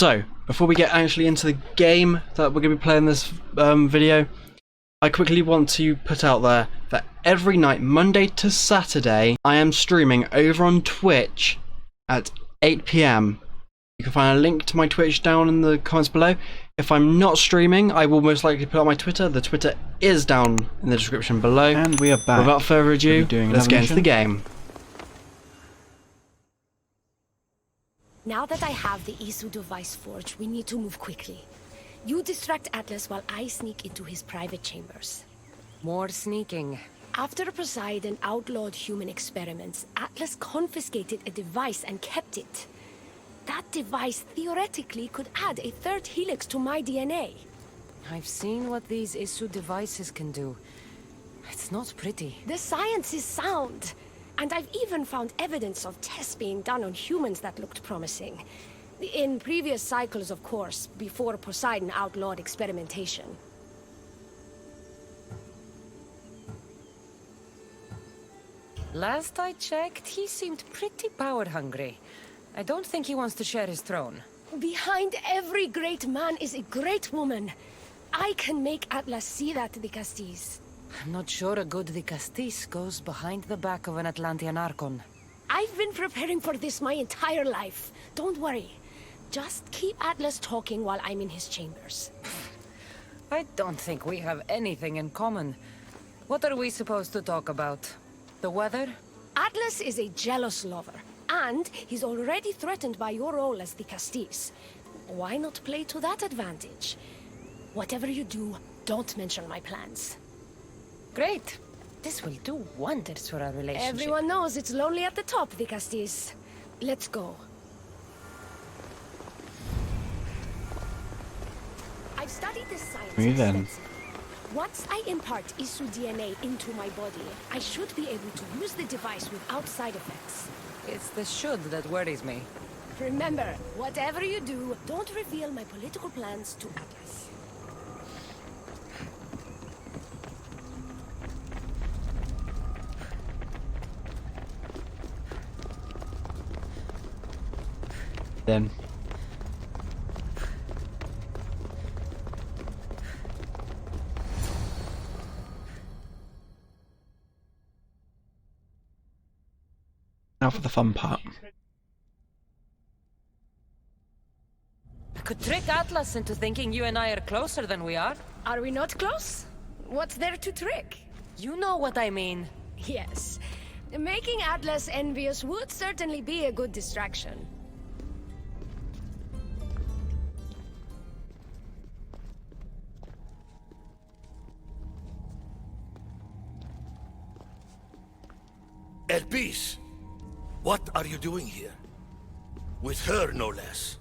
So, before we get actually into the game that we're going to be playing this video, I quickly want to put out there that every night, Monday to Saturday, I am streaming over on Twitch at 8 PM. You can find a link to my Twitch down in the comments below. If I'm not streaming, I will most likely put out my Twitter. The Twitter is down in the description below. And we are back. Without further ado, let's get into the game. Now that I have the Isu device forged, we need to move quickly. You distract Atlas while I sneak into his private chambers. More sneaking. After Poseidon outlawed human experiments, Atlas confiscated a device and kept it. That device theoretically could add a third helix to my DNA. I've seen what these Isu devices can do. It's not pretty. The science is sound. And I've even found evidence of tests being done on humans that looked promising. In previous cycles, of course, before Poseidon outlawed experimentation. Last I checked, he seemed pretty power-hungry. I don't think he wants to share his throne. Behind every great man is a great woman. I can make Atlas see that, the Castis. I'm not sure a good Castis goes behind the back of an Atlantean Archon. I've been preparing for this my entire life. Don't worry. Just keep Atlas talking while I'm in his chambers. I don't think we have anything in common. What are we supposed to talk about? The weather? Atlas is a jealous lover, and he's already threatened by your role as the Castis. Why not play to that advantage? Whatever you do, don't mention my plans. Great. This will do wonders for our relationship. Everyone knows it's lonely at the top, the Castis. Let's go. I've studied this science extensively. Once I impart Isu DNA into my body, I should be able to use the device without side effects. It's the should that worries me. Remember, whatever you do, don't reveal my political plans to Atlas. Then. Now for the fun part. I could trick Atlas into thinking you and I are closer than we are. Are we not close? What's there to trick? You know what I mean. Yes. Making Atlas envious would certainly be a good distraction. Elpis, what are you doing here? With her, no less.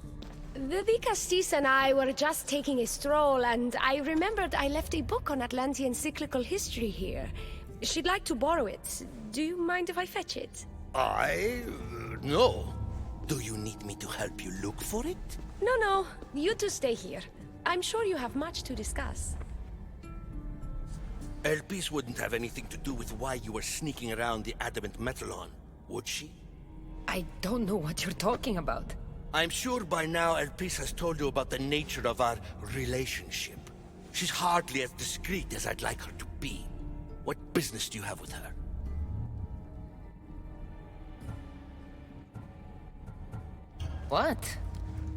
The Castis and I were just taking a stroll, and I remembered I left a book on Atlantean cyclical history here. She'd like to borrow it. Do you mind if I fetch it? No. Do you need me to help you look for it? No. You two stay here. I'm sure you have much to discuss. Elpis wouldn't have anything to do with why you were sneaking around the adamant Metalon, would she? I don't know what you're talking about. I'm sure by now Elpis has told you about the nature of our relationship. She's hardly as discreet as I'd like her to be. What business do you have with her? What?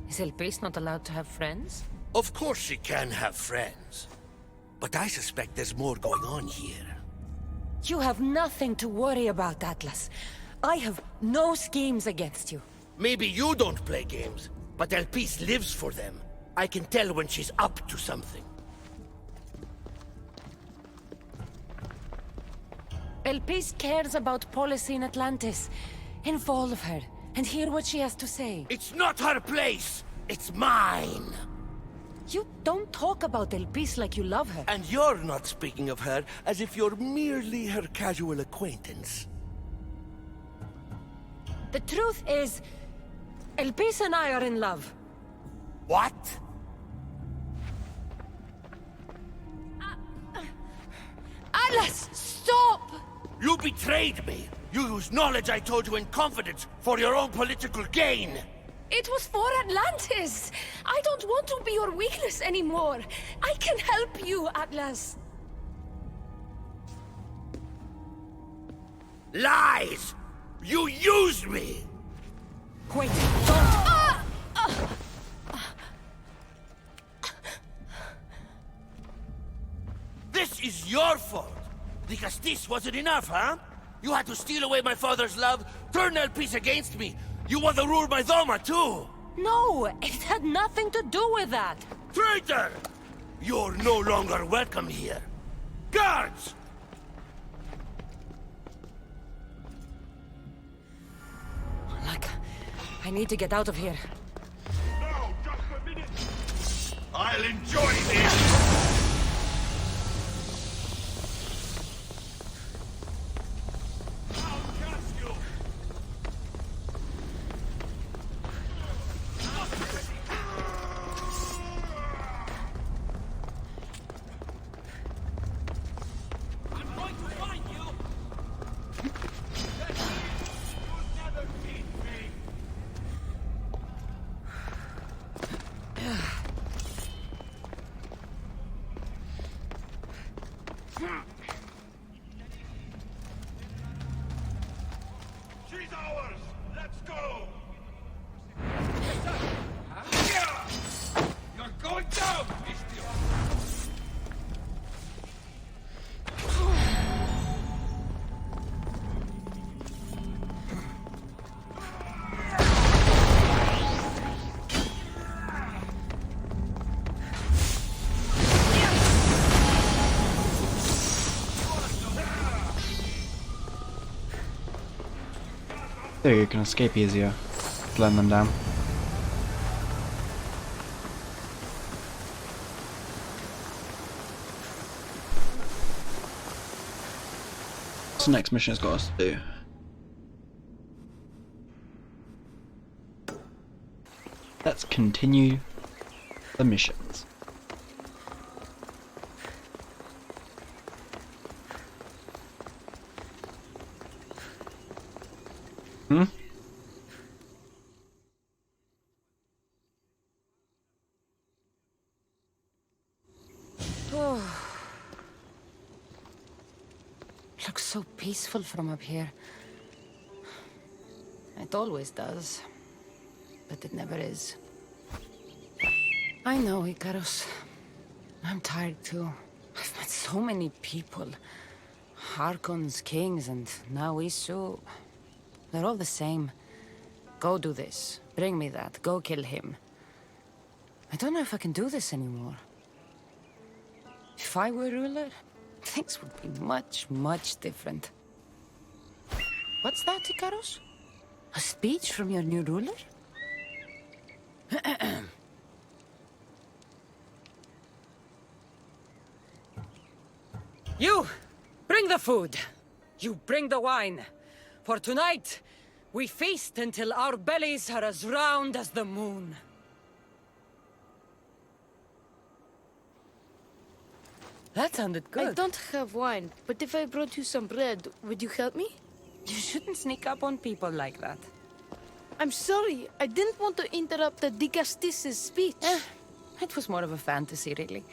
Is Elpis not allowed to have friends? Of course she can have friends. But I suspect there's more going on here. You have nothing to worry about, Atlas. I have no schemes against you. Maybe you don't play games, but Elpis lives for them. I can tell when she's up to something. Elpis cares about policy in Atlantis. Involve her, and hear what she has to say. It's not her place! It's mine! You don't talk about Elpis like you love her. And you're not speaking of her as if you're merely her casual acquaintance. The truth is, Elpis and I are in love. What? Atlas, stop! You betrayed me! You used knowledge I told you in confidence for your own political gain! It was for Atlantis! I don't want to be your weakness anymore. I can help you, Atlas. Lies! You used me! Wait, don't! This is your fault! The Castis wasn't enough, huh? You had to steal away my father's love, turn El Piece against me. You want to rule my Doma, too! No, it had nothing to do with that. Traitor! You're no longer welcome here. Guards! Like, I need to get out of here. No, just a minute! I'll enjoy this! I'll catch you! I'm going to find you! You'll never beat me! She's ours! Let's go! You're going down, Mistio! There, you can escape easier. Blend them down. What's the next mission has got us to do? Let's continue the missions. Looks so peaceful from up here. It always does. But it never is. I know, Icarus. I'm tired too. I've met so many people. Archons, kings, and now Isu. They're all the same. Go do this. Bring me that. Go kill him. I don't know if I can do this anymore. If I were ruler, things would be much, much different. What's that, Icarus? A speech from your new ruler? You! Bring the food! You bring the wine! For tonight, we feast until our bellies are as round as the moon. That sounded good. I don't have wine, but if I brought you some bread, would you help me? You shouldn't sneak up on people like that. I'm sorry, I didn't want to interrupt the Dicastis' speech. It was more of a fantasy, really.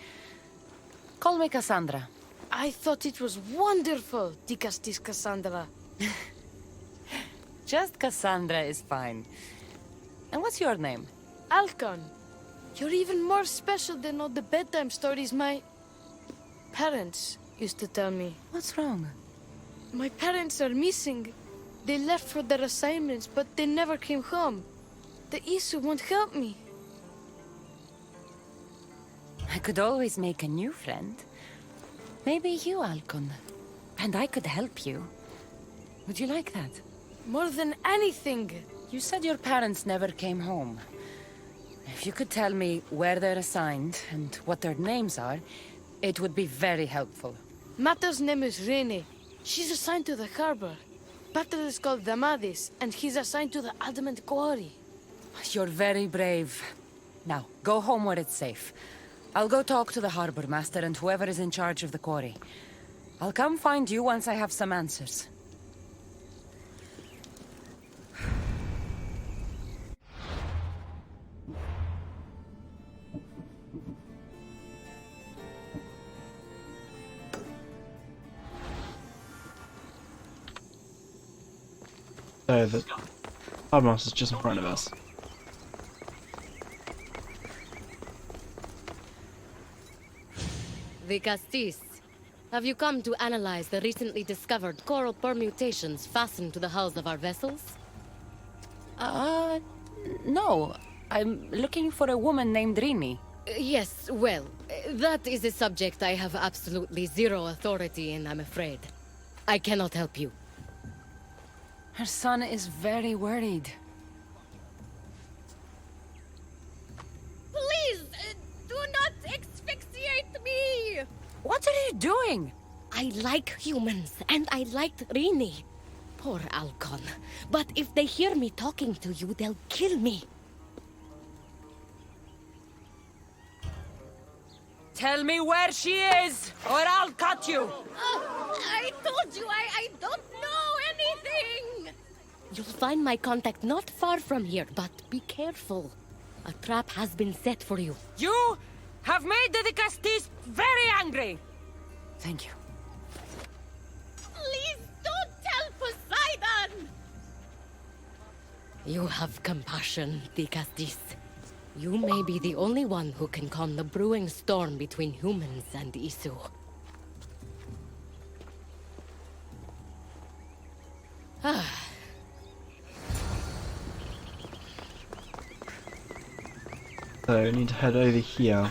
Call me Cassandra. I thought it was wonderful, Dicastis Cassandra. Just Cassandra is fine. And what's your name? Alcon, you're even more special than all the bedtime stories my parents used to tell me. What's wrong? My parents are missing. They left for their assignments, but they never came home. The Isu won't help me. I could always make a new friend. Maybe you, Alcon. And I could help you. Would you like that? More than anything. You said your parents never came home. If you could tell me where they're assigned and what their names are, it would be very helpful. Mata's name is Rene. She's assigned to the harbor. Pater is called Damadis, and he's assigned to the Adamant Quarry. You're very brave. Now, go home where it's safe. I'll go talk to the harbor master and whoever is in charge of the quarry. I'll come find you once I have some answers. So the Hard Master's just in front of us. The Castis. Have you come to analyze the recently discovered coral permutations fastened to the hulls of our vessels? No. I'm looking for a woman named Rini. Yes, well, that is a subject I have absolutely zero authority in, I'm afraid. I cannot help you. Her son is very worried. Please, do not asphyxiate me! What are you doing? I like humans, and I liked Rini. Poor Alcon. But if they hear me talking to you, they'll kill me. Tell me where she is, or I'll cut you! I told you I don't know anything! You'll find my contact not far from here, but be careful. A trap has been set for you. You have made the Castis very angry! Thank you. Please don't tell Poseidon! You have compassion, Dicastis. You may be the only one who can calm the brewing storm between humans and Isu. So we need to head over here.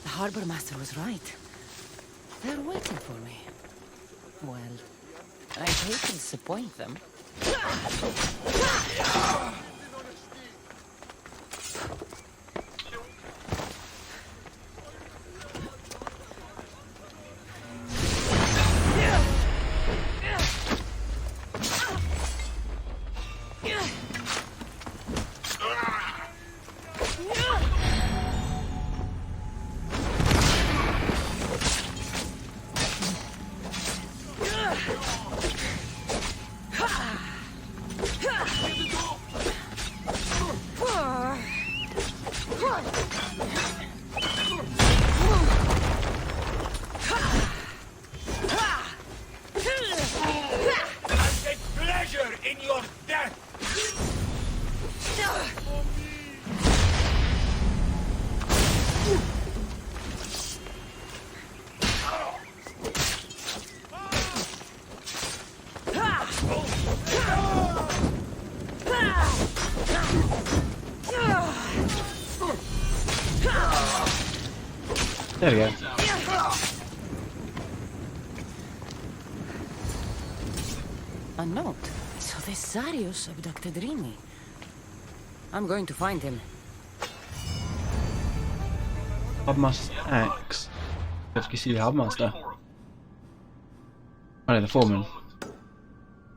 The harbor master was right. They're waiting for me. Well, I hate to disappoint them. I take pleasure in your death! There we go. A note. So this Zarius abducted Rini. I'm going to find him. Hardmaster's axe. If you see the Hardmaster. Oh no, the foreman.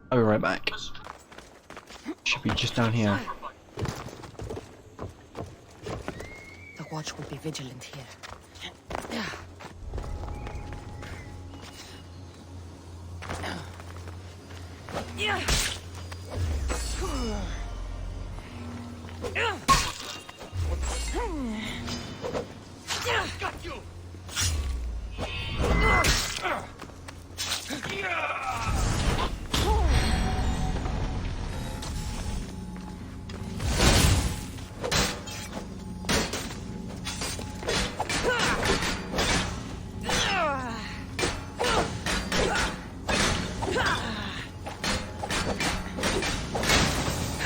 I'll be right back. Should be just down here. The watch will be vigilant here. Got you!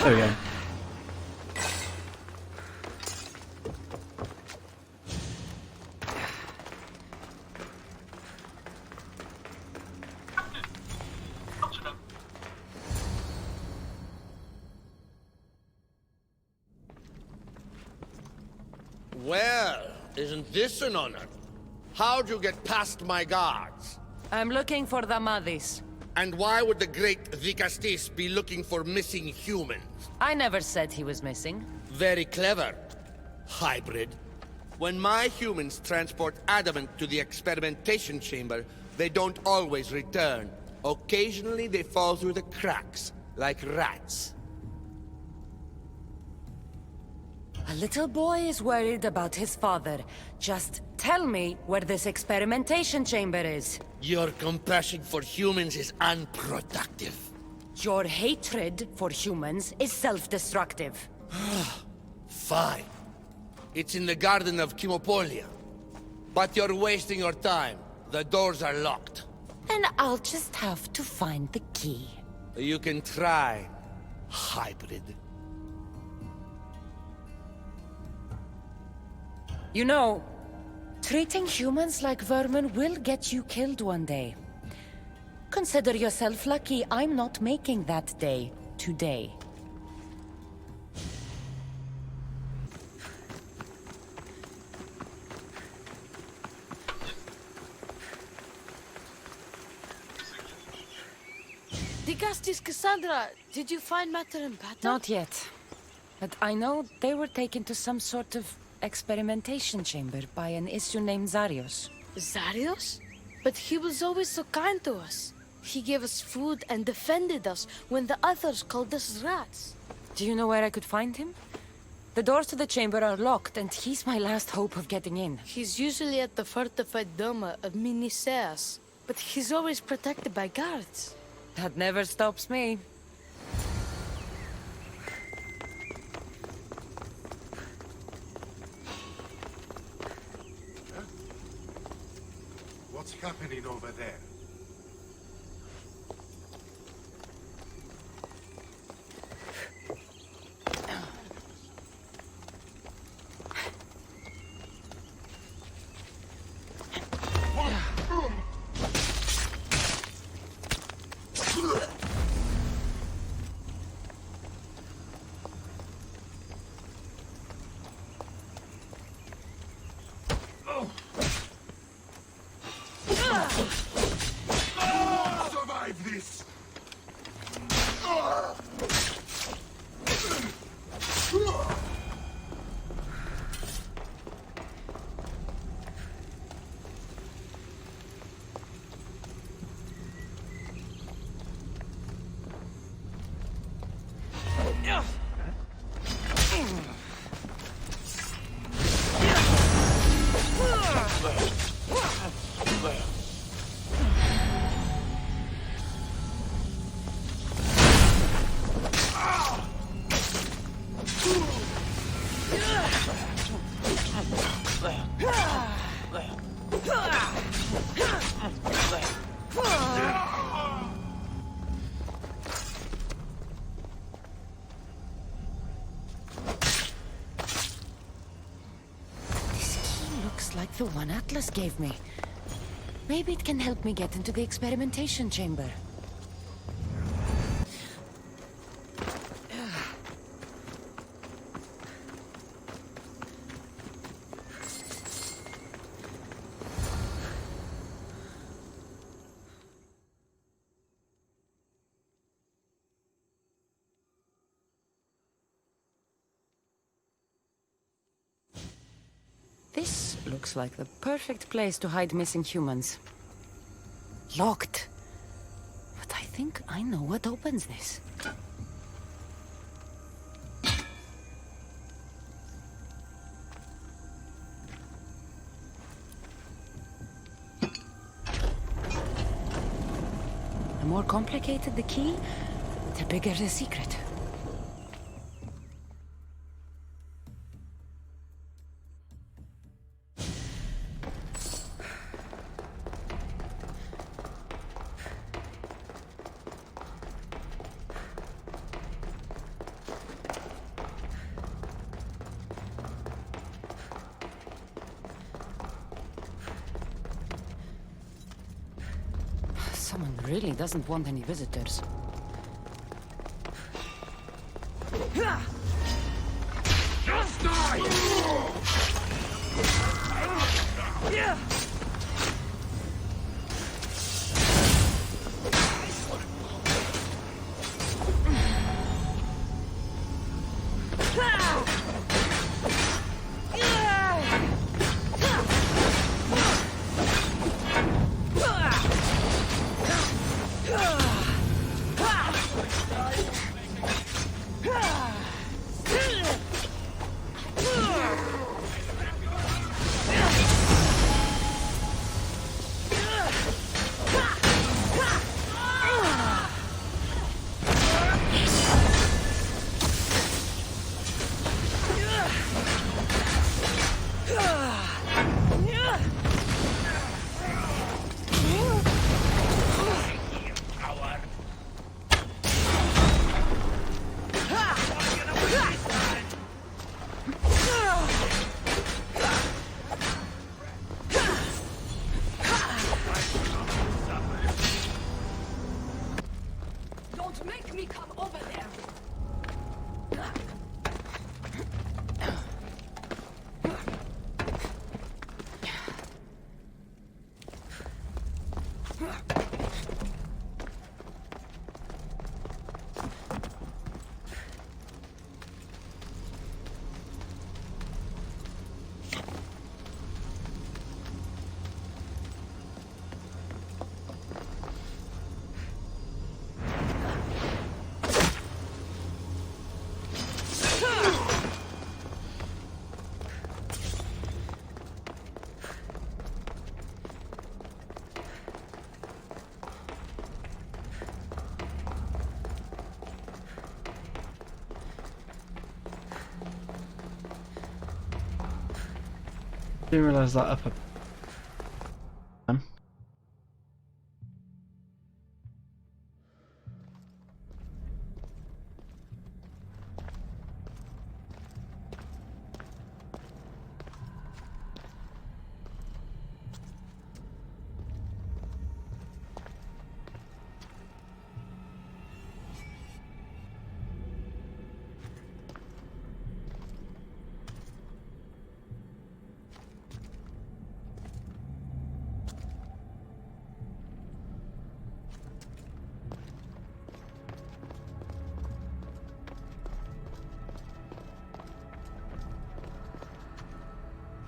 There we go. Well, isn't this an honor? How'd you get past my guards? I'm looking for the Madis. And why would the great Vicastis be looking for missing humans? I never said he was missing. Very clever. Hybrid. When my humans transport adamant to the experimentation chamber, they don't always return. Occasionally they fall through the cracks. like rats. A little boy is worried about his father. Just tell me where this experimentation chamber is. Your compassion for humans is unproductive. Your hatred for humans is self-destructive. Fine. It's in the Garden of Kimopolia. But you're wasting your time. The doors are locked. Then I'll just have to find the key. You can try, hybrid. You know, treating humans like vermin will get you killed one day. Consider yourself lucky I'm not making that day today. The Gastis Cassandra, did you find matter in battle? Not yet. But I know they were taken to some sort of experimentation chamber by an issue named Zarios. Zarios? But he was always so kind to us. He gave us food and defended us when the others called us rats. Do you know where I could find him? The doors to the chamber are locked, and he's my last hope of getting in. He's usually at the fortified Doma of Miniseas, but he's always protected by guards. That never stops me. What's happening over there? Survive this! Like the one Atlas gave me. Maybe it can help me get into the experimentation chamber. This looks like the perfect place to hide missing humans. Locked. But I think I know what opens this. The more complicated the key, the bigger the secret. Someone really doesn't want any visitors. Just die! Didn't realise that up.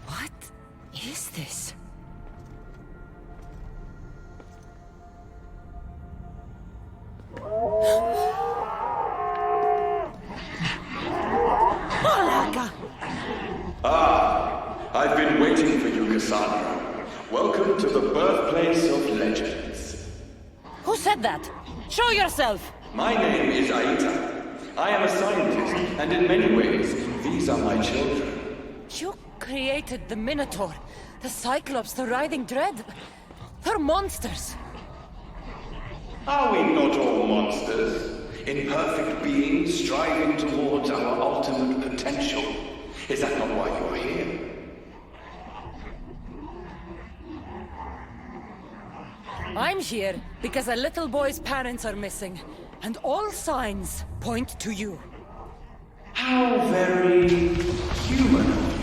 What is this? I've been waiting for you, Cassandra. Welcome to the birthplace of legends. Who said that? Show yourself! My name is Aita. I am a scientist, and in many ways, these are my children. You created the Minotaur, the Cyclops, the Writhing Dread. They're monsters. Are we not all monsters? Imperfect beings striving towards our ultimate potential. Is that not why you are here? I'm here because a little boy's parents are missing, and all signs point to you. How very human.